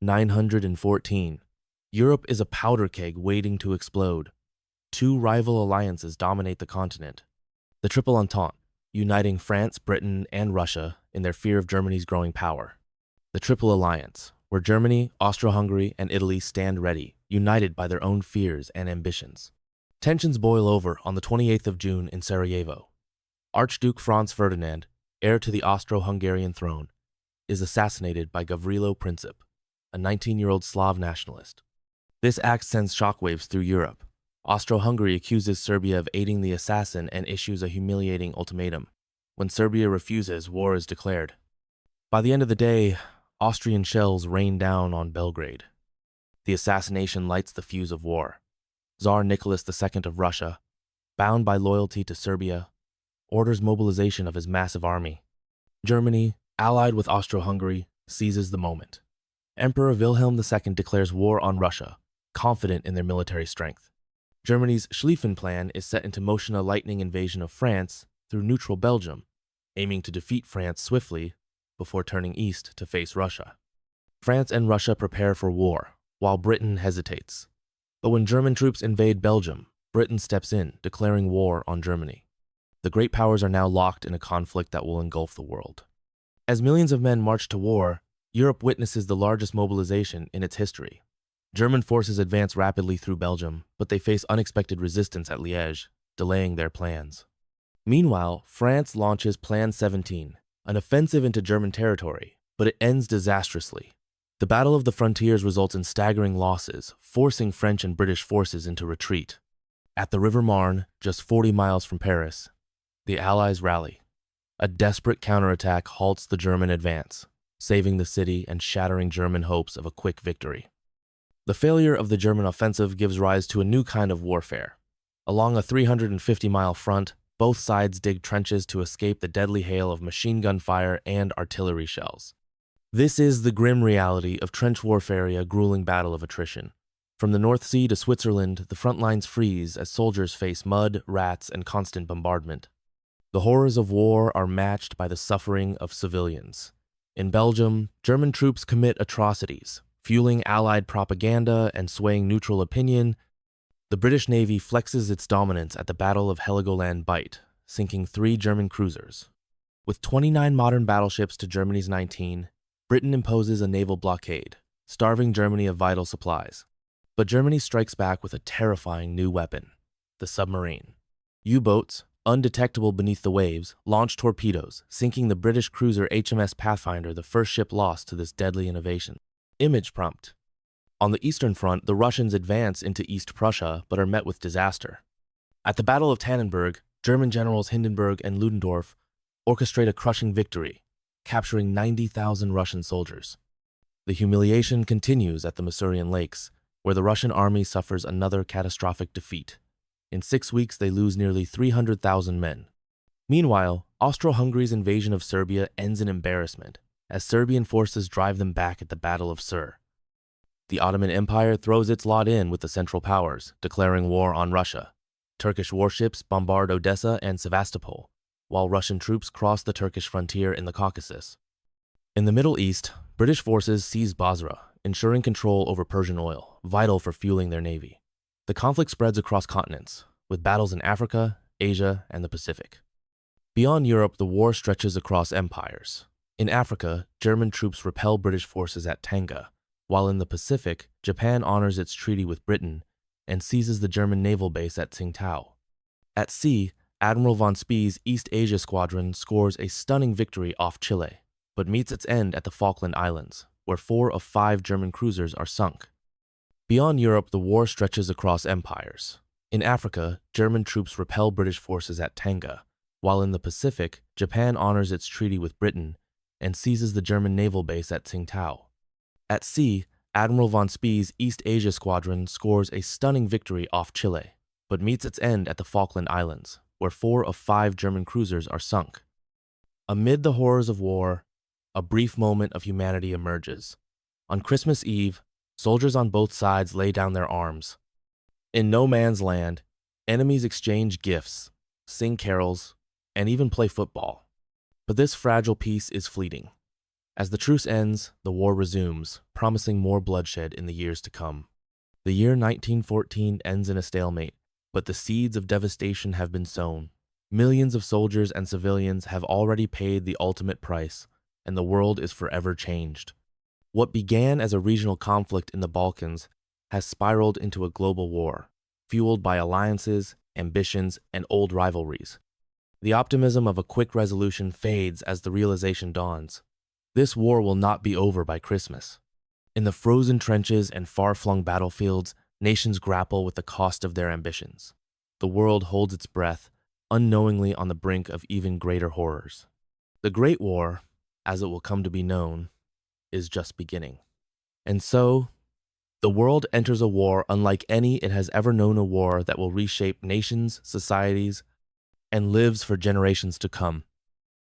914. Europe is a powder keg waiting to explode. Two rival alliances dominate the continent. The Triple Entente, uniting France, Britain, and Russia in their fear of Germany's growing power. The Triple Alliance, where Germany, Austria-Hungary, and Italy stand ready, united by their own fears and ambitions. Tensions boil over on the 28th of June in Sarajevo. Archduke Franz Ferdinand, heir to the Austro-Hungarian throne, is assassinated by Gavrilo Princip, a 19-year-old Slav nationalist. This act sends shockwaves through Europe. Austro-Hungary accuses Serbia of aiding the assassin and issues a humiliating ultimatum. When Serbia refuses, war is declared. By the end of the day, Austrian shells rain down on Belgrade. The assassination lights the fuse of war. Tsar Nicholas II of Russia, bound by loyalty to Serbia, orders mobilization of his massive army. Germany, allied with Austro-Hungary, seizes the moment. Emperor Wilhelm II declares war on Russia, confident in their military strength. Germany's Schlieffen Plan is set into motion a lightning invasion of France through neutral Belgium, aiming to defeat France swiftly before turning east to face Russia. France and Russia prepare for war, while Britain hesitates. But when German troops invade Belgium, Britain steps in, declaring war on Germany. The great powers are now locked in a conflict that will engulf the world. As millions of men march to war, Europe witnesses the largest mobilization in its history. German forces advance rapidly through Belgium, but they face unexpected resistance at Liège, delaying their plans. Meanwhile, France launches Plan 17, an offensive into German territory, but it ends disastrously. The Battle of the Frontiers results in staggering losses, forcing French and British forces into retreat. At the River Marne, just 40 miles from Paris, the Allies rally. A desperate counterattack halts the German advance, saving the city and shattering German hopes of a quick victory. The failure of the German offensive gives rise to a new kind of warfare. Along a 350-mile front, both sides dig trenches to escape the deadly hail of machine gun fire and artillery shells. This is the grim reality of trench warfare, a grueling battle of attrition. From the North Sea to Switzerland, the front lines freeze as soldiers face mud, rats, and constant bombardment. The horrors of war are matched by the suffering of civilians. In Belgium, German troops commit atrocities, fueling Allied propaganda and swaying neutral opinion. The British Navy flexes its dominance at the Battle of Heligoland Bight, sinking 3 German cruisers. With 29 modern battleships to Germany's 19, Britain imposes a naval blockade, starving Germany of vital supplies. But Germany strikes back with a terrifying new weapon, the submarine. U-boats, undetectable beneath the waves, launch torpedoes, sinking the British cruiser HMS Pathfinder, the first ship lost to this deadly innovation. Image prompt. On the Eastern Front, the Russians advance into East Prussia, but are met with disaster. At the Battle of Tannenberg, German generals Hindenburg and Ludendorff orchestrate a crushing victory, capturing 90,000 Russian soldiers. The humiliation continues at the Masurian Lakes, where the Russian army suffers another catastrophic defeat. In 6 weeks, they lose nearly 300,000 men. Meanwhile, Austro-Hungary's invasion of Serbia ends in embarrassment, as Serbian forces drive them back at the Battle of Sur. The Ottoman Empire throws its lot in with the Central Powers, declaring war on Russia. Turkish warships bombard Odessa and Sevastopol, while Russian troops cross the Turkish frontier in the Caucasus. In the Middle East, British forces seize Basra, ensuring control over Persian oil, vital for fueling their navy. The conflict spreads across continents, with battles in Africa, Asia, and the Pacific. Beyond Europe, the war stretches across empires. In Africa, German troops repel British forces at Tanga, while in the Pacific, Japan honors its treaty with Britain and seizes the German naval base at Tsingtao. At sea, Admiral von Spee's East Asia Squadron scores a stunning victory off Chile, but meets its end at the Falkland Islands, where 4 of 5 German cruisers are sunk. Beyond Europe, the war stretches across empires. In Africa, German troops repel British forces at Tanga, while in the Pacific, Japan honors its treaty with Britain and seizes the German naval base at Tsingtao. At sea, Admiral von Spee's East Asia Squadron scores a stunning victory off Chile, but meets its end at the Falkland Islands, where 4 of 5 German cruisers are sunk. Amid the horrors of war, a brief moment of humanity emerges. On Christmas Eve, soldiers on both sides lay down their arms. In no man's land, enemies exchange gifts, sing carols, and even play football. But this fragile peace is fleeting. As the truce ends, the war resumes, promising more bloodshed in the years to come. The year 1914 ends in a stalemate, but the seeds of devastation have been sown. Millions of soldiers and civilians have already paid the ultimate price, and the world is forever changed. What began as a regional conflict in the Balkans has spiraled into a global war, fueled by alliances, ambitions, and old rivalries. The optimism of a quick resolution fades as the realization dawns. This war will not be over by Christmas. In the frozen trenches and far-flung battlefields, nations grapple with the cost of their ambitions. The world holds its breath, unknowingly on the brink of even greater horrors. The Great War, as it will come to be known, is just beginning. And so, the world enters a war unlike any it has ever known, a war that will reshape nations, societies, and lives for generations to come.